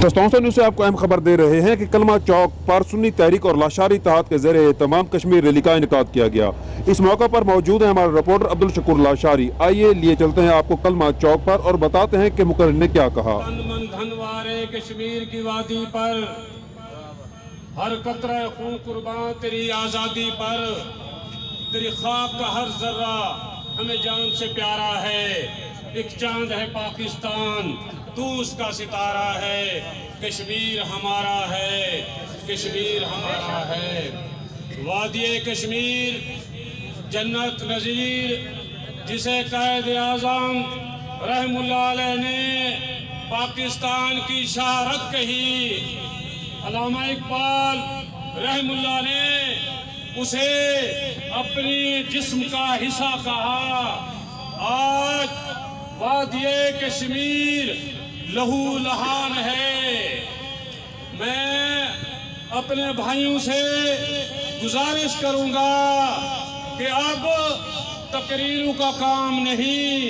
دوستوں سے نیوز سے آپ کو اہم خبر دے رہے ہیں کہ کلمہ چوک پر سنی تحریک اور لاشاری اتحاد کے زیر اہتمام کشمیر ریلی کا انعقاد کیا گیا۔ اس موقع پر موجود ہیں ہمارے رپورٹر عبدالشکور لاشاری۔ آئیے لیے چلتے ہیں آپ کو کلمہ چوک پر اور بتاتے ہیں کہ مقرر نے کیا کہا۔ دھنوارے کشمیر کی وادی پر ہر قطرہ خون قربان تیری آزادی پر، تیری خاک کا ہر ذرہ ہمیں جان سے پیارا ہے۔ ایک چاند ہے پاکستان، تو اس کا ستارہ ہے۔ کشمیر ہمارا ہے، کشمیر ہمارا ہے۔ وادی کشمیر جنت نظیر، جسے قائد اعظم رحم اللہ علیہ نے پاکستان کی شہرت کہی، علامہ اقبال رحم اللہ نے اسے اپنی جسم کا حصہ کہا۔ آج وادی کشمیر لہو لہان ہے۔ میں اپنے بھائیوں سے گزارش کروں گا کہ اب تقریروں کا کام نہیں،